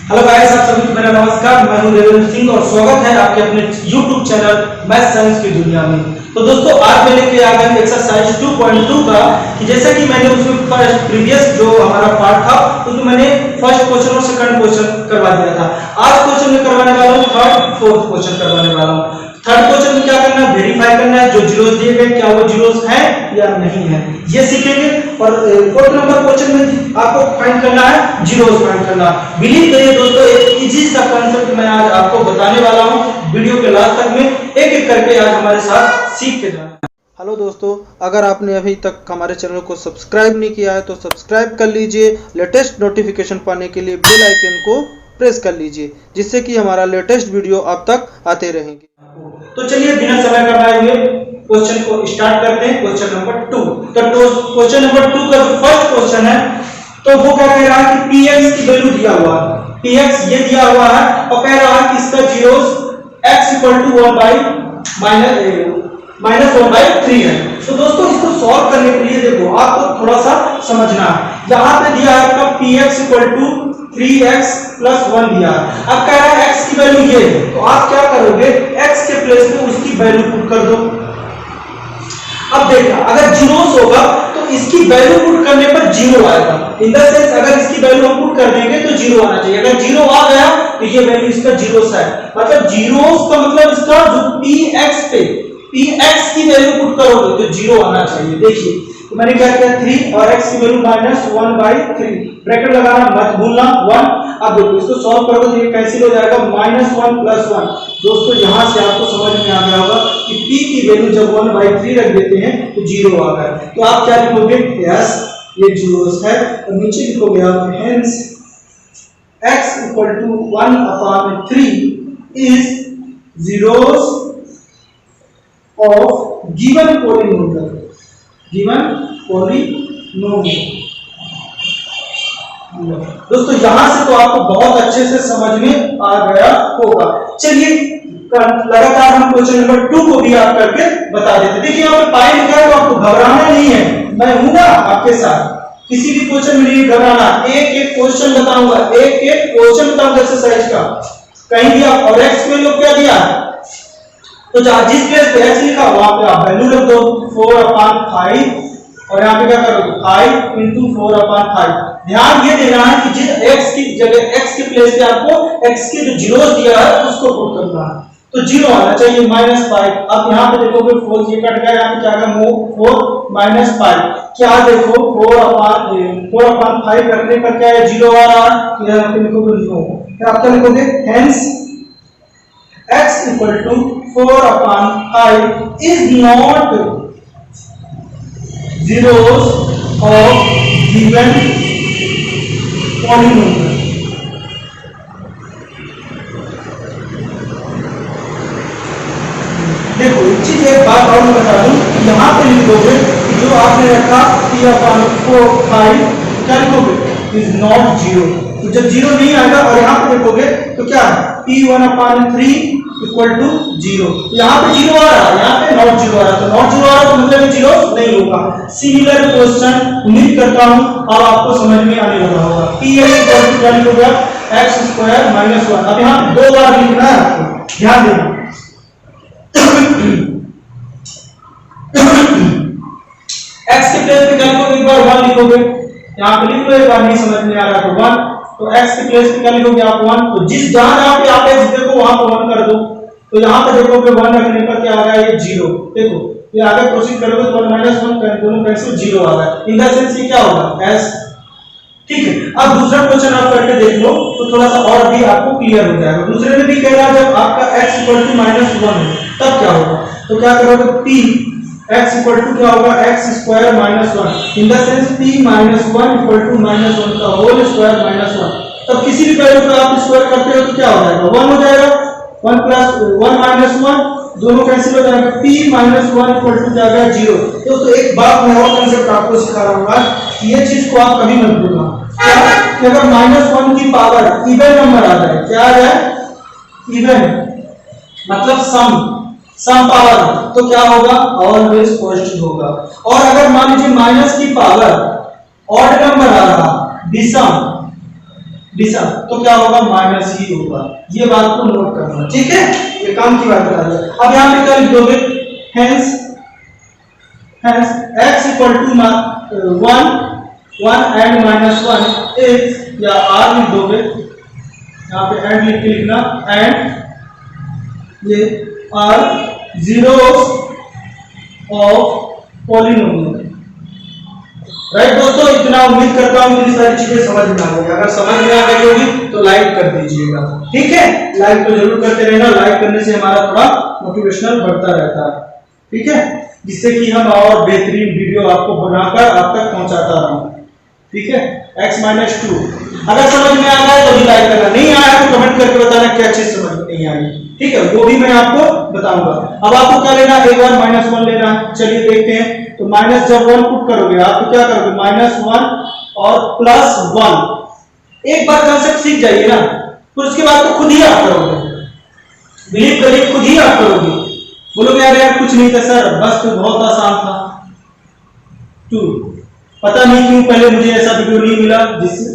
Hello guys, आप सभी को मेरा नमस्कार। मैं हूं देवेंद्र सिंह और स्वागत है आपके अपने YouTube चैनल मैथ साइंस की दुनिया में। तो दोस्तों, आज मैं लेके आ गया एक्सरसाइज 2.2 का कि जैसा कि मैंने उसमें प्रीवियस जो हमारा पार्ट था उसमें मैंने फर्स्ट क्वेश्चन और सेकंड क्वेश्चन करवा दिया था। आज क्वेश्चन में करवाने वाला हूं थर्ड फोर्थ क्वेश्चन करवाने वाला हूं। थर्ड क्वेश्चन में क्या करना है, वेरीफाई करना है जो जीरोस दिए गए क्या वो जीरोस हैं या नहीं है, ये सीखेंगे। और फोर्थ नंबर क्वेश्चन में आपको फाइंड करना है जीरोस फाइंड करना। बिलीव करिए दोस्तों, एक इजी सा कांसेप्ट मैं आज आपको बताने वाला हूं। वीडियो के लास्ट तक में एक एक करके आज हमारे साथ सीख के जाना है। हेलो दोस्तों, अगर आपने अभी तक हमारे चैनल को सब्सक्राइब नहीं किया है तो सब्सक्राइब कर लीजिए। लेटेस्ट नोटिफिकेशन पाने के लिए बेल आइकन को प्रेस कर लीजिए, जिससे कि हमारा लेटेस्ट वीडियो आप तक आते रहेंगे। तो चलिए बिना समय गवाए हुए क्वेश्चन को स्टार्ट करते हैं। Question number 2। तो क्वेश्चन नंबर 2 का जो फर्स्ट क्वेश्चन है तो वो क्या कह रहा है कि px की वैल्यू दिया हुआ है, px ये दिया हुआ है और कह रहा है कि इसका जीरोस x = 1/-1/3 है। तो दोस्तों, इसको सॉल्व करने के लिए देखो आपको थोड़ा सा समझना है। यहाँ पे दिया है आपका px = 3x + 1 दिया है। अब कह रहा है x की वैल्यू ये है, तो आप क्या करोगे, x के प्लेस में उसकी वैल्यू पुट कर दो। अब देखना, अगर जीरोस होगा तो इसकी वैल्यू पुट करने पर जीरो आएगा। इन द सेंस अगर इसकी वैल्यू हम पुट कर देंगे तो जीरो आना चाहिए। अगर जीरो आ गया तो ये वैल्यू इसका जीरोस है। मतलब जीरोस का मतलब इसका जो px पे px की वैल्यू पुट करोगे तो जीरो आना चाहिए। देखिए तो मैंने क्या किया, 3 और x की वैल्यू -1/3, ब्रैकेट लगाना मत भूलना 1। अब देखो इसको सॉल्व करोगे तो ये कैंसिल हो जाएगा, -1 + 1। दोस्तों यहां से आपको समझ में आ गया होगा कि p की वैल्यू जब 1/3 रख देते हैं तो जीरो आ गया। तो आप क्या लिखोगे, यस ये जीरोस है। और नीचे लिखोगे आप hence x = 1/3 is zeros of given polynomial. दोस्तों यहां से तो आपको बहुत अच्छे से समझ में आ गया होगा। चलिए लगातार हम क्वेश्चन नंबर 2 को भी आप करके बता देते। देखिए यहाँ पे पाई लिखा है तो आपको घबराना नहीं है, मैं हूं ना आपके साथ। किसी भी क्वेश्चन में नहीं घबराना, एक एक क्वेश्चन बताऊंगा, एक एक क्वेश्चन बताऊंगा एक्सरसाइज का। कहीं भी आप और x में लोग क्या दिया तो जिस प्लेस पे x लिखा वहां पे आप वैल्यू रख दो 4/5 और यहाँ पे क्या करोगे 5 × 4/5। ध्यान ये देना है कि जिस x की जगह x के प्लेस पे आपको x के जो जीरोस दिया है उसको पुट करना है। तो जीरो आना चाहिए -5। अब यहाँ पे देखोगे 4 ये कट गया, यहाँ पे क्या आएगा 4 - 5। क्या देखो 4/5 रखने पर क्या है जीरो आ रहा है, यहाँ पे लिखोगे 9। क्या आप क्या लिखोगे, hence x = 4/5 is not zeros of given polynomial। देखो एक चीज, एक बात और मैं बता दूं, यहाँ पे लिखोगे कि जो आपने रखा p/4/5 क्या लिखोगे is not zero। तो जब जीरो नहीं आएगा और यहाँ पे देखोगे तो क्या है p1/3 = 0। यहाँ पे जीरो आ रहा है, यहाँ पे नॉट जीरो आ रहा है। तो नॉट जीरो आ रहा है तो मतलब जीरो नहीं होगा। सिमिलर क्वेश्चन उम्मीद करता हूं अब आपको समझ में आने लगा होगा। px क्या लिखोगे, x² - 1। अब यहाँ दो बार लिखना है आपको, ध्यान देना। x के प्लेस पे क्या लिखोगे, एक बार 1 लिखोगे, यहाँ पे लिख लो। एक बार नहीं समझ में आ रहा तो 1, तो x के प्लेस पे क्या लिखोगे आप 1। तो जिस जहां पे आप x देखो वहां पे 1 कर दो। तो यहाँ पे देखोगे 1 रखने पर क्या आ गया, ये 0। देखो ये आगे प्रोसीड करोगे तो 1 - 1 दोनों कैंसिल, 0 आ गया। इन द सेंस ये क्या होगा s। ठीक है, अब दूसरा क्वेश्चन आप करके देख लो तो थोड़ा सा और भी आपको क्लियर हो जाएगा। दूसरे में भी कह रहा है जब आपका x = -1 है तब क्या होगा। तो क्या करोगे, p x = क्या होगा, x² - 1। In the sense p - 1 = -1 का होल स्क्वायर -1। तब किसी भी वैल्यू को आप स्क्वायर करते हो तो क्या हो जाएगा, 1 हो जाएगा। 1 + 1 दोनों कैंसिल हो जाएगा, p - 1 = जाएगा 0। दोस्तों एक बात मैं और कांसेप्ट आपको सिखा रहा हूँ कि ये चीज को आप कभी मत भूलना कि अगर -1 की पावर इवन नंबर आ जाए, क्या आ जाए, इवन मतलब सम पावर, तो क्या होगा, ऑलवेज पॉजिटिव होगा। और अगर मान लीजिए माइनस की पावर ऑड नंबर आ रहा, विषम, दिशा, तो क्या होगा माइनस ही होगा। ये बात को नोट करना, ठीक है, ये काम की बात बता रहे। अब यहाँ पे क्या लिख दोगे, hence x equal to 1 and -1 is, या r लिख दोगे, यहाँ पे एंड लिख के लिखना, एंड ये are zeros of polynomial. Right दोस्तों, इतना उम्मीद करता हूँ कि सारी चीजें समझ में आ गई। अगर समझ में आ गई होगी तो लाइक कर दीजिएगा, ठीक है, लाइक तो जरूर करते रहना। लाइक करने से हमारा थोड़ा मोटिवेशनल बढ़ता रहता है, ठीक है, जिससे कि हम और बेहतरीन वीडियो आपको बनाकर आप तक पहुंचाता रहूं, ठीक है। x-2 अगर समझ में आ गया तो भी लाइक करना, नहीं आया तो कमेंट करके बताना क्या चीज समझ में नहीं आई, ठीक है, वो भी मैं आपको बताऊंगा। अब आपको क्या लेना है, एक बार -1 लेना है। चलिए देखते हैं। तो माइनस जब 1 पुट करोगे आप तो क्या करोगे, -1 और +1। एक बार कंसेप्ट सीख जाइए ना, तो उसके बाद तो खुद ही आप करोगे, बिलीव करिए, खुद ही आप करोगे। बोलोगे यार यार कुछ नहीं था सर, बस तो बहुत आसान था। 2 पता नहीं क्यों पहले मुझे ऐसा वीडियो नहीं मिला जिससे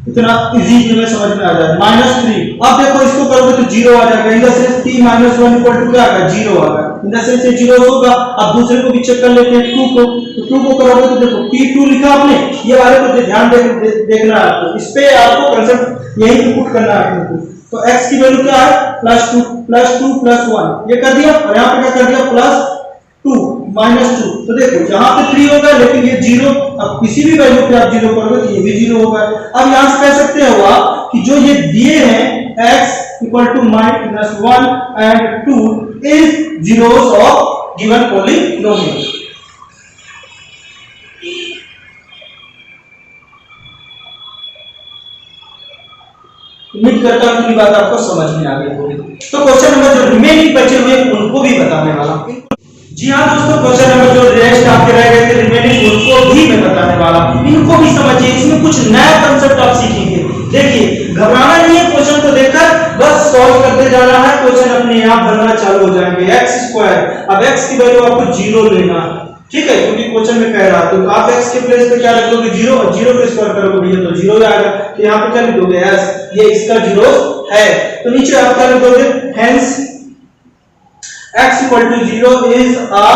इतना इजी में समझ में आ जाए। -3 अब देखो इसको करोगे तो 0 आ जाएगा, in the sense t - 1 equal to क्या आ गया, 0 आ गया, इन द सेंस ये 0 होगा। अब दूसरे को भी चेक कर लेते हैं, 2 को, तो 2 को करोगे तो देखो t2 लिखा आपने, ये वाले को ध्यान देखना है आपको, इस पे आपको कांसेप्ट यही पे पुट करना है आपको। तो x की वैल्यू क्या है, +2 + 1, ये कर दिया, और यहां पे क्या कर दिया, +2 -2। तो देखो यहां पे 3 होगा लेकिन ये 0, अब किसी भी वैल्यू पे आप 0 करोगे तो ये भी 0 होगा। अब यहां से कह सकते हो आप कि जो ये दिए हैं x equal to -1 and 2 is zeros of given polynomial. उम्मीद करता हूं कि बात आपको समझ में आ गई होगी। तो क्वेश्चन नंबर जो रिमेनिंग बचे हुए उनको भी बताने वाला हूं। जी हाँ दोस्तों, क्वेश्चन नंबर जो रेस्ट आपके रह गए थे रिमेनिंग, उनको भी मैं बताने वाला हूं। इनको भी समझिए, इसमें कुछ नया कांसेप्ट आप सीखेंगे। देखिए घबराना नहीं है, क्वेश्चन को देखकर बस सॉल्व करते जाना है, क्वेश्चन अपने आप बनना चालू हो जाएंगे। x², अब x की वैल्यू आपको 0 लेना है, ठीक है, क्योंकि क्वेश्चन में कह रहा है। तो आप x के प्लेस पे क्या रख दोगे, 0, और 0 पे स्क्वायर करोगे भैया तो 0 आएगा। तो यहाँ पे क्या लिख दोगे, s, ये इसका 0 है। तो नीचे आप क्या लिख दोगे, hence x equal to 0 is a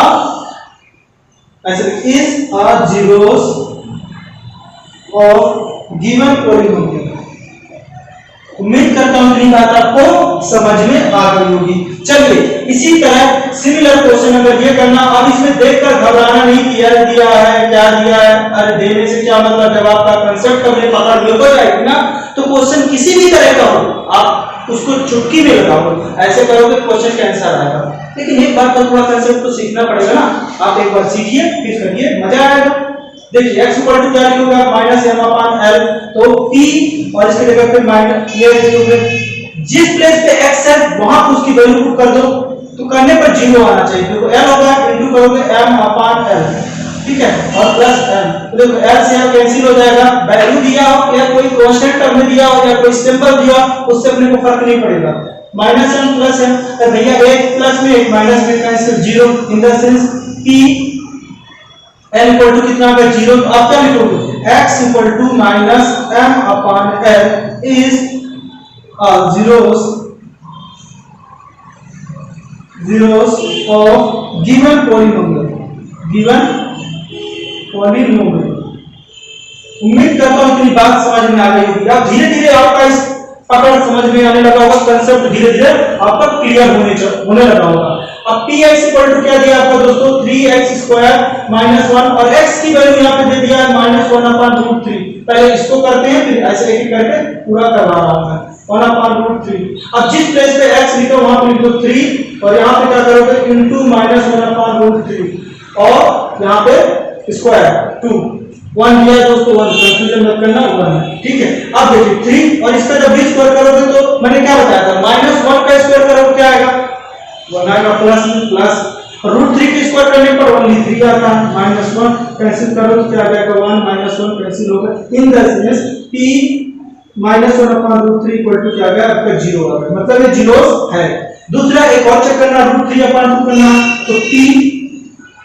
zeros of given polynomial। उम्मीद करता हूं कि बात आपको समझ में आ गई होगी। चलिए इसी तरह सिमिलर क्वेश्चन अगर ये करना, अब इसमें देखकर घबराना नहीं, दिया है क्या दिया है, अरे देने से क्या मतलब, जब आपका कांसेप्ट हमने पकड़ लिया हो जाएगी ना, तो क्वेश्चन किसी भी तरह का हो आप उसको चुटकी में लगाओ, ऐसे करोगे क्वेश्चन का आंसर आएगा। लेकिन एक बात तो थोड़ा कांसेप्ट तो सीखना पड़ेगा ना, आप एक बार सीखिए फिर करिए, मजा आएगा। देखिए x इक्वल टू क्या लिखोगे आप, -m/l, तो p और इसके जगह पे माइनस ये लिखोगे, जिस प्लेस पे x है वहां उसकी वैल्यू पुट कर दो, तो करने पर 0 आना चाहिए। देखो l होगा इनटू करोगे m/l, ठीक है, और प्लस m, तो देखो l से यहां कैंसिल हो जाएगा। वैल्यू दिया हो या कोई कांस्टेंट टर्म में दिया हो या कोई सिंबल दिया हो, उससे अपने को फर्क नहीं पड़ेगा। -m प्लस m, तो भैया एक प्लस में एक माइनस में cancel 0, in the sense p l equal to कितना होगा, 0। तो आप क्या लिखोगे, x equal to -m/l is zeros of given polynomial। उम्मीद करता हूं कि बात समझ में आ गई होगी। अब धीरे धीरे आपका इस पकड़ समझ में आने लगा होगा, कांसेप्ट धीरे धीरे आपका क्लियर होने लगा होगा। अब px इक्वल टू क्या दिया आपका दोस्तों, 3x² - 1, और x की वैल्यू यहां पे दे दिया है -1/√3। पहले इसको करते हैं फिर ऐसे एक एक करके पूरा करवा रहा हूं मैं, 1/√3। अब जिस प्लेस पे x लिखो वहां पे लिख दो 3, और यहां पे क्या करोगे, इनटू -1/√3, और यहां पे स्क्वायर 2, 1 दिया दोस्तों, 1 कंफ्यूजन मत करना, 1 है, ठीक है। अब देखिए 3 और इसका जब भी स्क्वायर करोगे तो मैंने क्या बताया था, -1 का स्क्वायर करोगे क्या आएगा, 1 आएगा, प्लस √3 के स्क्वायर करने पर ओनली 3 आता है, -1 कैंसिल करो तो क्या आ जाएगा, 1 -1 कैंसिल होगा। In the sense p -1/√3 equal to क्या आ गया आपका 0 आ गया, मतलब ये जीरोस है। दूसरा एक और चेक करना, √3/2 करना, तो p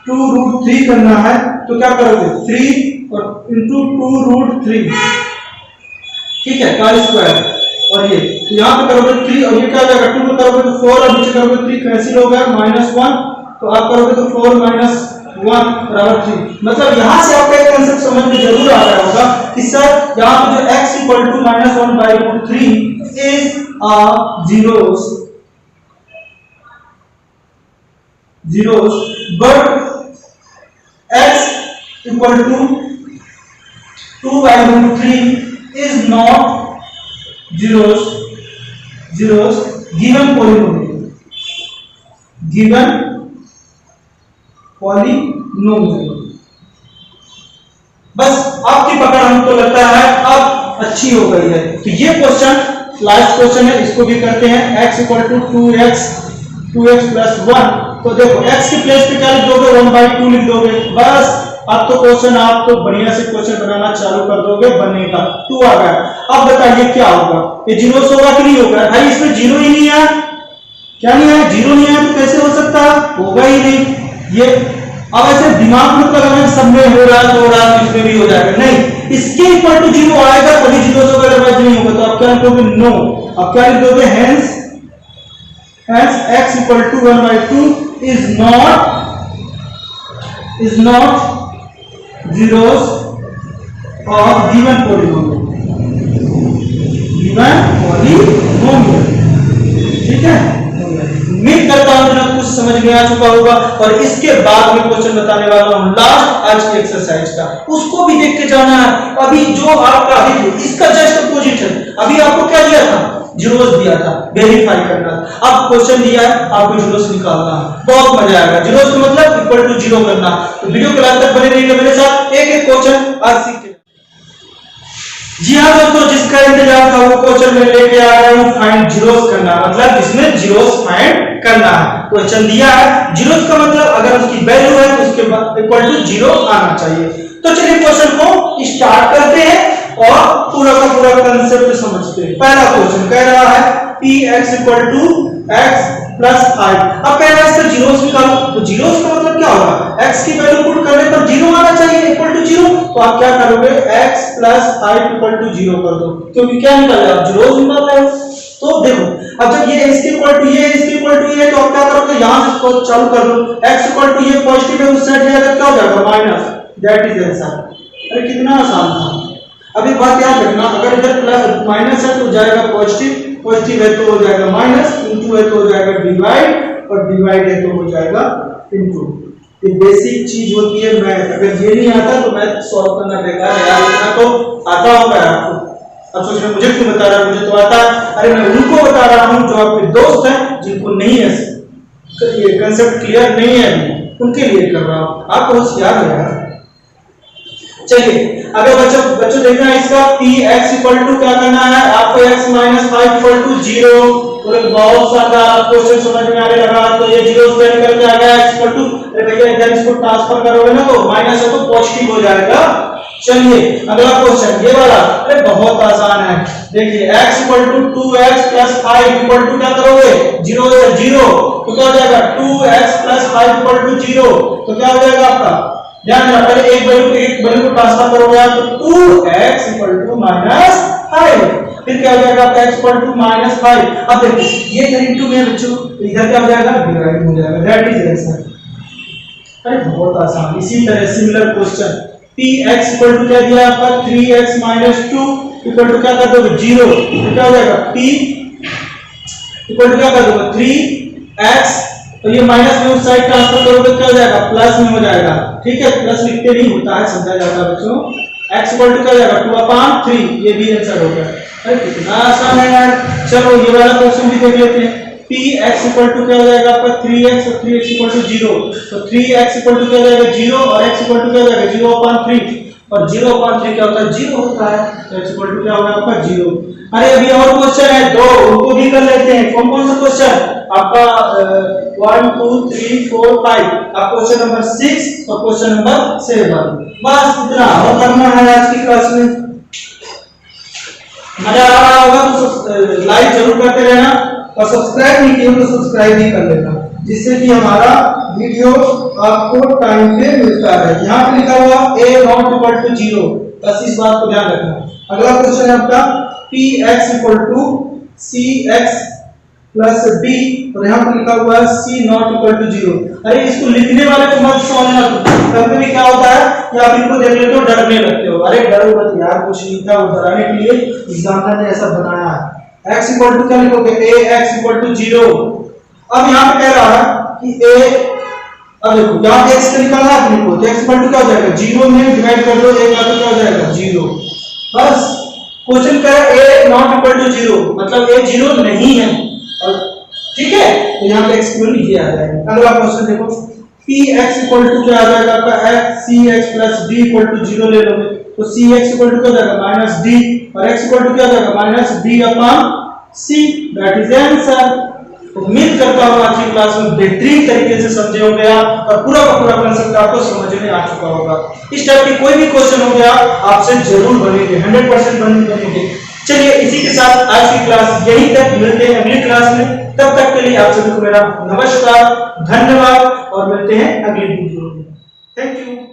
2√3 करना है, तो क्या करोगे 3 और इनटू 2√3, ठीक है, का स्क्वायर। और ये तो यहाँ पे करोगे 3 और ये क्या हो जाएगा 2 पे करोगे तो 4 और नीचे करोगे 3 कैंसिल हो गया -1, तो आप करोगे तो 4 - 1 बराबर 3। मतलब यहाँ से आपका एक कांसेप्ट समझ में जरूर आ रहा होगा कि सर यहाँ पे जो x equal to -1/√3 is zeros but x equal to 2/√3 is not zeros given polynomial। बस आपकी पकड़ हमको लगता है अब अच्छी हो गई है। तो ये क्वेश्चन लास्ट क्वेश्चन है, इसको भी करते हैं। x equal to 2x plus 1, तो देखो x के प्लेस पे क्या लिख दोगे 1/2 लिख दोगे। बस अब तो क्वेश्चन आप तो बढ़िया से क्वेश्चन बनाना चालू कर दोगे, बनेगा 2 आ गया। अब बताइए क्या होगा, ये जीरोस होगा कि नहीं होगा? भाई इसमें जीरो ही नहीं है, क्या नहीं है? जीरो नहीं है तो कैसे हो सकता है? होगा ही नहीं। ये अब ऐसे दिमाग में लगाना सब में हो रहा है तो हो रहा है, इसमें भी हो जाएगा, नहीं। इसके इक्वल टू जीरो आएगा तभी जीरो होगा, अदरवाइज नहीं होगा। तो आप क्या लिखोगे? नो। अब क्या लिख दोगे? Hence x equal to 1/2 is not zeros of given polynomial। ठीक है, उम्मीद करता हूं कुछ समझ में आ चुका होगा। और इसके बाद में क्वेश्चन बताने वाला हूं लास्ट आज की एक्सरसाइज का, उसको भी देख के जाना है। अभी जो आपका अभी इसका जस्ट अपोजिट है। अभी आपको क्या दिया था? जीरोस दिया था, वेरीफाई करना। अब क्वेश्चन दिया है आपको जीरोस निकालना है, बहुत मजा आएगा। जीरोस का मतलब इक्वल टू जीरो करना। तो वीडियो के लास्ट तक बने रहिए मेरे साथ, एक एक क्वेश्चन आज सीखते हैं। जी हाँ दोस्तों, जिसका इंतजार था वो क्वेश्चन में लेके आ रहा हूं। फाइंड जीरोस करना, मतलब इसमें जीरोस फाइंड करना है। क्वेश्चन दिया है जीरोस का मतलब अगर उसकी वैल्यू है तो उसके बाद इक्वल टू जीरो आना चाहिए। तो चलिए क्वेश्चन को स्टार्ट करते हैं और पूरा का पूरा कांसेप्ट समझते हैं। पहला क्वेश्चन कह रहा है px equal to x plus 5। अब कह रहा है इसका जीरोस निकालो। तो जीरोस का मतलब क्या होगा? x की वैल्यू पुट करने पर जीरो आना चाहिए, इक्वल टू जीरो। तो आप क्या करोगे? x plus 5 equal to zero कर दो, क्योंकि क्या निकाल रहे हो आप? जीरोस निकाल रहे हो। तो देखो अब जब ये इसके इक्वल टू ये इसके इक्वल टू ये, तो आप क्या करोगे? यहां से इसको चालू कर दो। x इक्वल टू ये पॉजिटिव है, उस साइड जाएगा क्या हो जाएगा? माइनस। That is answer. अरे कितना आसान था। अब एक बात याद रखना, अगर इधर प्लस माइनस है तो जाएगा पॉजिटिव, पॉजिटिव है तो हो जाएगा माइनस, इनटू है तो हो जाएगा डिवाइड, और डिवाइड है तो हो जाएगा इनटू। ये बेसिक चीज होती है मैथ। अगर ये नहीं आता तो मैथ सॉल्व करना बेकार है। इतना तो आता होगा आपको। अब सोच रहे मुझे क्यों बता रहा है, मुझे तो आता है। अरे मैं उनको बता रहा हूं जो आपके दोस्त हैं, जिनको नहीं है ये कांसेप्ट क्लियर नहीं है, उनके लिए कर रहा हूं। आपको बस याद है यार। चलिए अगर बच्चों देखना है इसका px इक्वल टू क्या करना है आपको? x - 5 equal to 0। बोले बहुत शानदार, क्वेश्चन समझ में आने लगा। तो ये जीरो से निकल के आ गया x इक्वल टू, अरे भैया इधर इसको ट्रांसफर करोगे ना तो माइनस है तो पॉजिटिव हो जाएगा। चलिए अगला क्वेश्चन ये वाला, अरे बहुत आसान है। देखिए x equal to 2x plus 5 equal to क्या करोगे? 0 से 0, तो क्या हो जाएगा? 2x plus 5 equal to 0। तो क्या हो जाएगा आपका? ध्यान रखना, पहले एक वैल्यू को ट्रांसफर करोगे आप तो 2x इक्वल टू -5, फिर क्या हो जाएगा आपका x इक्वल टू -5। अब देखिए ये इधर इनटू में बच्चों, इधर क्या हो जाएगा? डिवाइड हो जाएगा। That is answer. अरे बहुत आसान। इसी तरह similar question px equal to क्या दिया आपका? 3x - 2 इक्वल टू क्या कर दोगे? 0। तो क्या हो जाएगा? p इक्वल टू क्या कर दोगे? 3x, तो ये माइनस में उस साइड ट्रांसफर करोगे क्या हो जाएगा? प्लस में हो जाएगा। ठीक है, प्लस लिखते नहीं होता है, समझा जाता है बच्चों। x इक्वल टू क्या हो जाएगा? 2/3। ये भी आंसर हो गया। अरे कितना आसान है यार। चलो ये वाला क्वेश्चन भी देख लेते हैं। px इक्वल टू क्या हो जाएगा आपका? 3x और 3x इक्वल टू 0। तो 3x इक्वल टू क्या हो जाएगा? 0, और x इक्वल टू क्या हो जाएगा? 0/3। और 0/3 क्या होता है? 0 होता है। तो x इक्वल टू क्या होगा आपका? 0। अरे अभी और क्वेश्चन है दो, उनको भी कर लेते हैं। कौन कौन सा क्वेश्चन आपका? 1 2 3 4 5। अब क्वेश्चन नंबर 6 और क्वेश्चन नंबर 7। बस इतना और करना है आज की क्लास में। मजा आ रहा होगा तो लाइक जरूर करते रहना, और सब्सक्राइब नहीं किया तो सब्सक्राइब भी कर लेना, जिससे कि हमारा वीडियो आपको टाइम पे मिलता है। यहाँ पे लिखा हुआ a not equal to 0, बस इस बात को ध्यान रखना। अगला क्वेश्चन है आपका P X equal to C X plus D, और यहाँ पर लिखा हुआ है सी नॉट इक्वल टू 0। अरे इसको लिखने वाले को मत सोचना, कभी भी क्या होता है कि आप इनको देख लेते हो डरने लगते हो। अरे डरो मत यार, कुछ नहीं था, वो डराने के लिए एग्जामिनर ने ऐसा बनाया है। x इक्वल टू क्या लिखोगे, a x इक्वल टू 0। अब यहाँ पे कह रहा है कि a, अब देखो यहाँ x का निकालना है अपने को, तो x इक्वल टू क्या हो जाएगा, 0 में डिवाइड कर दो a का, तो क्या हो जाएगा 0। बस क्वेश्चन कह रहा है a नॉट इक्वल टू 0, मतलब a 0 नहीं है, ठीक है, तो यहाँ पे x की वैल्यू ये आ जाएगी। अगला क्वेश्चन देखो, px इक्वल टू क्या आ जाएगा आपका x cx plus d equal to 0 ले लोगे, तो cx इक्वल टू क्या हो जाएगा माइनस d, और x इक्वल टू क्या हो जाएगा minus d upon c, that is answer. उम्मीद करता हूँ आज की क्लास में बेहतरीन तरीके से समझे होंगे आप, और पूरा का पूरा कंसेप्ट आपको समझ में आ चुका होगा। इस टाइप के कोई भी क्वेश्चन हो गया आपसे जरूर बनेंगे, 100% बनेंगे। चलिए इसी के साथ आज की क्लास यहीं तक, मिलते हैं अगली क्लास में। तब तक के लिए आप सभी को मेरा नमस्कार, धन्यवाद, और मिलते हैं अगली वीडियो में। Thank you.